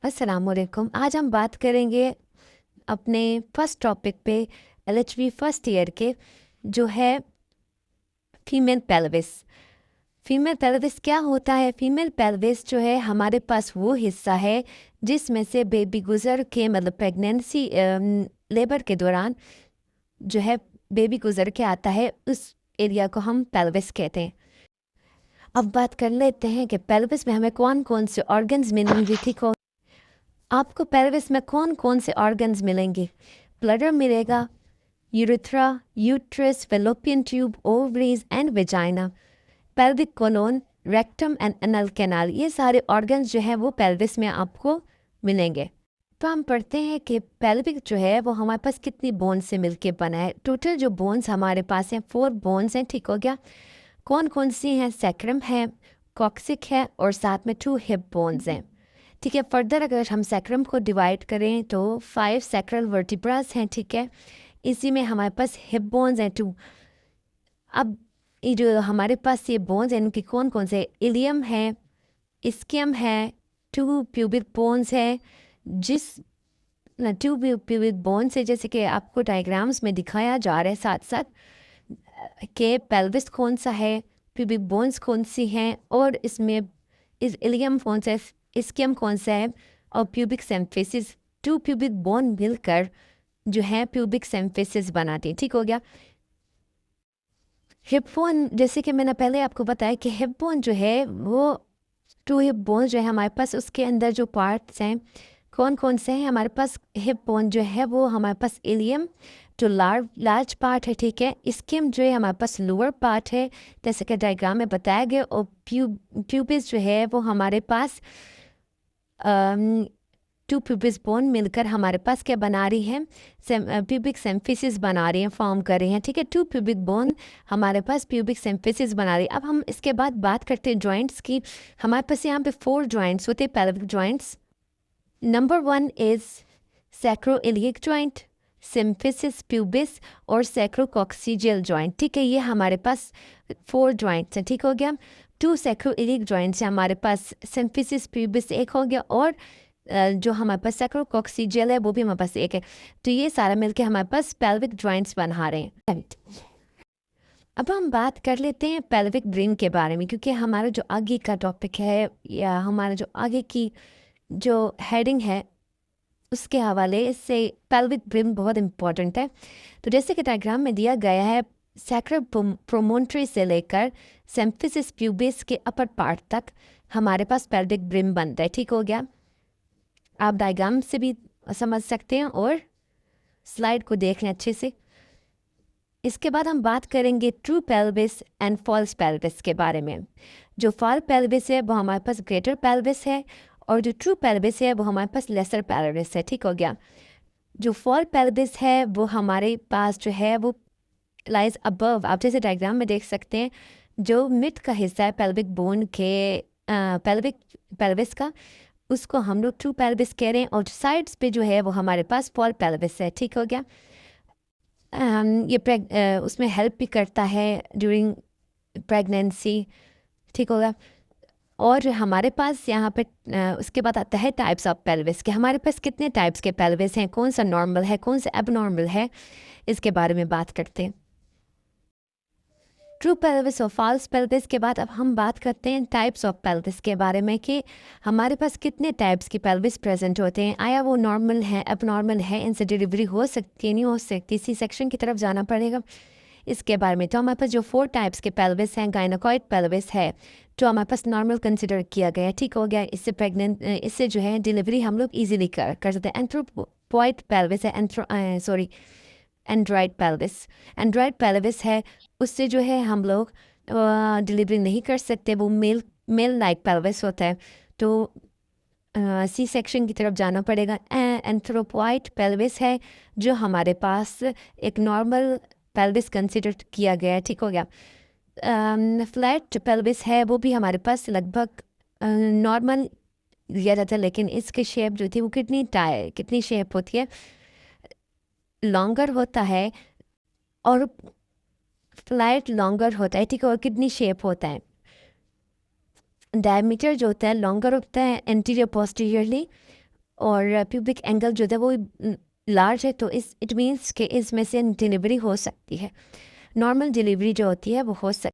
अस्सलामुअलैकुम। आज हम बात करेंगे अपने फर्स्ट टॉपिक पे एलएचबी फर्स्ट ईयर के, जो है फीमेल पेल्विस। फीमेल पेल्विस क्या होता है? फीमेल पेल्विस जो है हमारे पास वो हिस्सा है जिसमें से बेबी गुजर के मतलब प्रेगनेंसी लेबर के दौरान जो है बेबी गुजर के आता है, उस एरिया को हम पेल्विस कहते हैं। अब बात कर लेते हैं कि पेल्विस में हमें कौन कौन से ऑर्गन्स मिलेंगे। ठीक हो, आपको पेल्विस में कौन कौन से ऑर्गन्स मिलेंगे? ब्लडर मिलेगा, urethra, uterus, fallopian tube, ovaries and vagina, pelvic colon, rectum and anal canal. ये सारे ऑर्गन्स जो है वो पेल्विस में आपको मिलेंगे। तो हम पढ़ते हैं कि पेल्विक जो है वो हमारे पास कितनी बोन्स से मिलके बना है। टोटल जो बोन्स हमारे पास हैं 4 बोन्स हैं। ठीक हो गया? कौन कौन सी हैं? सैक्रम है, कॉक्सिक है और साथ में 2 हिप बोन्स हैं। ठीक है, फर्दर अगर हम सैक्रम को डिवाइड करें तो 5 सैक्रल वर्टिब्रास हैं। ठीक है, इसी में हमारे पास हिप बोन्स हैं 2। अब ये जो हमारे पास ये बोन्स हैं इनके कौन कौन से? इलियम है, इस्कियम है, 2 प्यूबिक बोन्स है, जिस 2 प्यूबिक बोन्स है जैसे कि आपको डायग्राम्स में दिखाया जा रहा है साथ साथ के पेल्विस कौन सा है, प्यूबिक बोन्स कौन सी हैं और इसमें इस इलियम कौन सा है, इस्कियम कौन सा है और प्यूबिक सिम्फिसिस। 2 प्यूबिक बोन मिलकर जो है प्यूबिक सिम्फिसिस बनाते हैं। ठीक हो गया? हिप बोन, जैसे कि मैंने पहले आपको बताया कि हिप बोन जो है वो 2 हिप बोन जो है हमारे पास, उसके अंदर जो पार्ट्स हैं कौन कौन से हैं हमारे पास? हिप बोन जो है वो हमारे पास इलियम जो लार्ज पार्ट है। ठीक है, स्किम जो है हमारे पास लोअर पार्ट है जैसे कि डायग्राम में बताया गया, और प्यूबिस जो है वो हमारे पास 2 प्यूबिस बोन मिलकर हमारे पास क्या बना रही है? प्यूबिक सिम्फिसिस बना रही हैं, फॉर्म कर रही हैं। ठीक है, 2 प्यूबिक बोन हमारे पास प्यूबिक सिम्फिसिस बना रही है। अब हम इसके बाद बात करते हैं जॉइंट्स की। हमारे पास यहाँ पे 4 जॉइंट्स होते हैं, pelvic joints. Number 1 is sacroiliac joint, symphysis pubis और सैक्रोकॉक्सिजियल जॉइंट। ठीक है, ये हमारे पास 4 जॉइंट्स हैं। ठीक हो गया? 2 सैक्रोइलियक जॉइंट्स हैं हमारे पास, सिम्फिसिस प्यूबिस एक हो गया और जो हमारे पास सैक्रोकॉक्सिजियल है वो भी हमारे पास एक है। तो ये सारा मिलके हमारे पास पेल्विक जॉइंट्स बना रहे हैं। अब हम बात कर लेते हैं पेल्विक ब्रिम के बारे में, क्योंकि हमारा जो आगे का टॉपिक है या हमारा जो आगे की जो हेडिंग है उसके हवाले से पेल्विक ब्रिम बहुत इंपॉर्टेंट है। तो जैसे कि डायग्राम में दिया गया है, सैक्रल प्रोमोन्ट्री से लेकर सिम्फिसिस प्यूबिस के अपर पार्ट तक हमारे पास पेल्विक ब्रिम बनता है। ठीक हो गया? आप डायग्राम से भी समझ सकते हैं और स्लाइड को देख लें अच्छे से। इसके बाद हम बात करेंगे true pelvis and false pelvis के बारे में। जो फॉल पेल्विस है वो हमारे पास ग्रेटर पेल्विस है और जो ट्रू पेल्विस है वो हमारे पास लेसर पेल्विस है। ठीक हो गया? जो फॉल पेल्विस है वो हमारे पास जो है वो लाइज अबव, आप जैसे डायग्राम में देख सकते हैं, जो मिड का हिस्सा है पेल्विक बोन के पेल्विक पेल्विस का, उसको हम लोग ट्रू पेल्विस कह रहे हैं, और साइड्स पे जो है वो हमारे पास फॉल पेल्विस है। ठीक हो गया? ये उसमें हेल्प भी करता है ड्यूरिंग प्रेगनेंसी। ठीक होगा? और हमारे पास यहाँ पे उसके बाद आता है टाइप्स ऑफ पेल्विस के। हमारे पास कितने टाइप्स के पेल्विस हैं, कौन सा नॉर्मल है, कौन सा एबनॉर्मल है, इसके बारे में बात करते हैं। ट्रू पेल्विस और फॉल्स पेल्विस के बाद अब हम बात करते हैं टाइप्स ऑफ पेल्विस के बारे में कि हमारे पास कितने टाइप्स की पेल्विस प्रेजेंट होते हैं, आया वो नॉर्मल है, एबनॉर्मल है, इनसे डिलीवरी हो सकती है, नहीं हो सकती, सी सेक्शन की तरफ जाना पड़ेगा इसके बारे में। तो हमारे पास जो 4 टाइप्स के पेल्विस हैं, गायनोकॉइड पेल्विस है जो हमारे पास नॉर्मल कंसिडर किया गया है। ठीक हो गया? इससे जो है डिलीवरी हम लोग ईजिली कर सकते हैं। एंथ्रोपॉइड पेल्विस है, एंड्रॉइड पेल्विस। एंड्रॉइड पेल्विस है, उससे जो है हम लोग डिलीवरी नहीं कर सकते, वो मेल लाइक पेल्विस होता है, तो सी सेक्शन की तरफ जाना पड़ेगा। एंथ्रोपॉइड पेल्विस है जो हमारे पास एक नॉर्मल पेल्विस कंसिडर किया गया है। ठीक हो गया? फ्लैट पेल्विस है, वो भी हमारे पास लगभग नॉर्मल लिया जाता है, लेकिन इसकी शेप जो थी वो कितनी शेप होती है, लॉन्गर होता है और फ्लैट लॉन्गर होता है। ठीक है? और कितनी शेप होता है, डायमीटर जो होता है लॉन्गर होता है एंटीरियर पोस्टीरियरली, और प्यूबिक एंगल जो है वो लार्ज है, तो इट मीन्स कि इसमें से डिलीवरी हो सकती है, नॉर्मल डिलीवरी जो होती है वो हो सकती